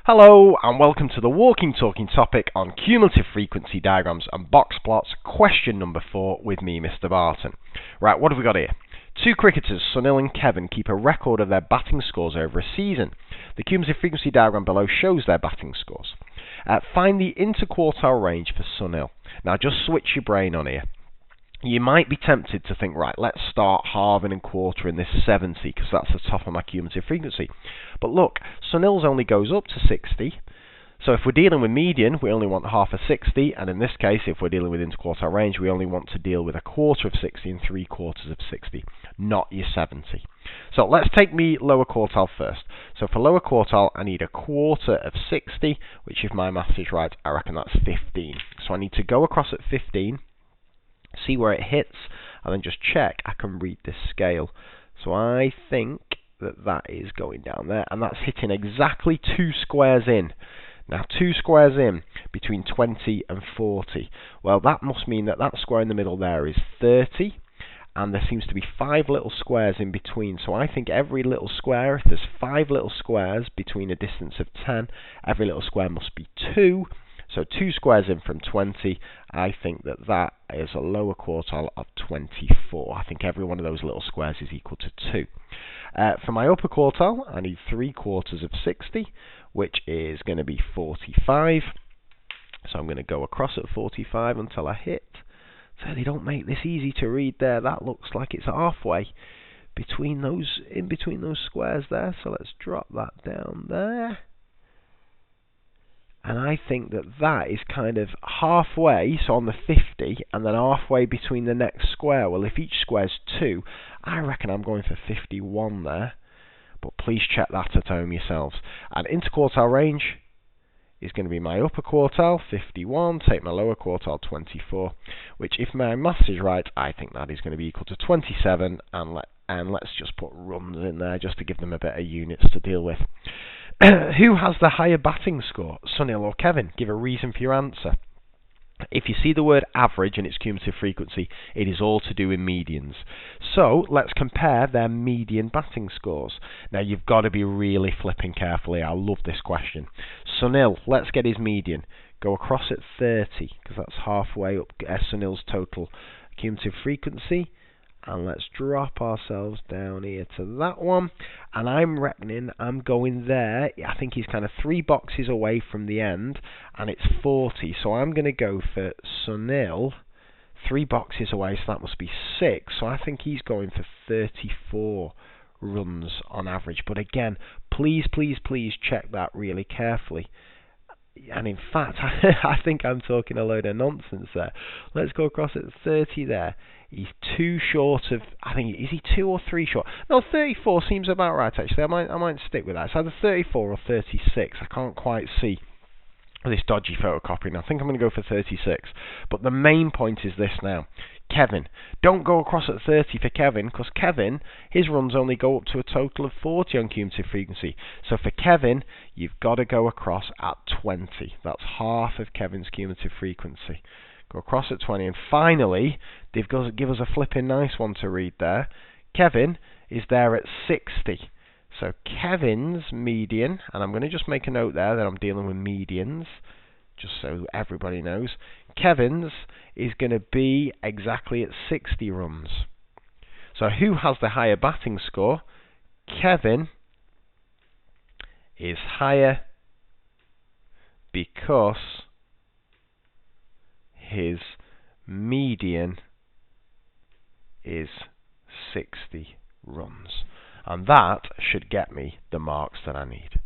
Hello and welcome to the walking talking topic on cumulative frequency diagrams and box plots, question number 4 with me, Mr. Barton. Right, what have we got here? Two cricketers, Sunil and Kevin, keep a record of their batting scores over a season. The cumulative frequency diagram below shows their batting scores. Find the interquartile range for Sunil. Now just switch your brain on here. You might be tempted to think, right, let's start halving and quartering this 70 because that's the top of my cumulative frequency. But look, Sunil's only goes up to 60. So if we're dealing with median, we only want half of 60. And in this case, if we're dealing with interquartile range, we only want to deal with a quarter of 60 and 3/4 of 60, not your 70. So let's take me lower quartile first. So for lower quartile, I need a quarter of 60, which if my maths is right, I reckon that's 15. So I need to go across at 15. See where it hits, and then just check I can read this scale. So I think that is going down there, and that's hitting exactly 2 squares in. Now 2 squares in between 20 and 40. Well, that must mean that that square in the middle there is 30, and there seems to be 5 little squares in between. So I think every little square, if there's 5 little squares between a distance of 10, every little square must be 2. So 2 squares in from 20, I think that is a lower quartile of 24. I think every one of those little squares is equal to 2. For my upper quartile, I need 3/4 of 60, which is going to be 45. So I'm going to go across at 45 until I hit. So they don't make this easy to read there. That looks like it's halfway between those, in between those squares there. So let's drop that down there. And I think that is kind of halfway, so on the 50, and then halfway between the next square. Well, if each square's 2, I reckon I'm going for 51 there. But please check that at home yourselves. And interquartile range is going to be my upper quartile, 51, take my lower quartile, 24, which if my maths is right, I think that is going to be equal to 27, and let's just put runs in there just to give them a bit of units to deal with. Who has the higher batting score, Sunil or Kevin? Give a reason for your answer. If you see the word average and its cumulative frequency, it is all to do with medians. So let's compare their median batting scores. Now you've got to be really flipping carefully. I love this question. Sunil, let's get his median. Go across at 30 because that's halfway up Sunil's total cumulative frequency. And let's drop ourselves down here to that one. And I'm reckoning I'm going there. I think he's kind of 3 boxes away from the end. And it's 40. So I'm going to go for Sunil. 3 boxes away, so that must be 6. So I think he's going for 34 runs on average. But again, please check that really carefully. And in fact, I think I'm talking a load of nonsense there. Let's go across at 30 there. He's 2 short of, I think, is he 2 or 3 short? No, 34 seems about right actually. I might stick with that. It's either 34 or 36. I can't quite see this dodgy photocopying. I think I'm going to go for 36. But the main point is this now. Kevin, don't go across at 30 for Kevin, because Kevin, his runs only go up to a total of 40 on cumulative frequency. So for Kevin, you've got to go across at 20. That's half of Kevin's cumulative frequency. Go across at 20, and finally, they've got to give us a flipping nice one to read there. Kevin is there at 60. So Kevin's median, and I'm going to just make a note there that I'm dealing with medians, just so everybody knows. Kevin's is going to be exactly at 60 runs. So who has the higher batting score? Kevin is higher because his median is 60 runs. And that should get me the marks that I need.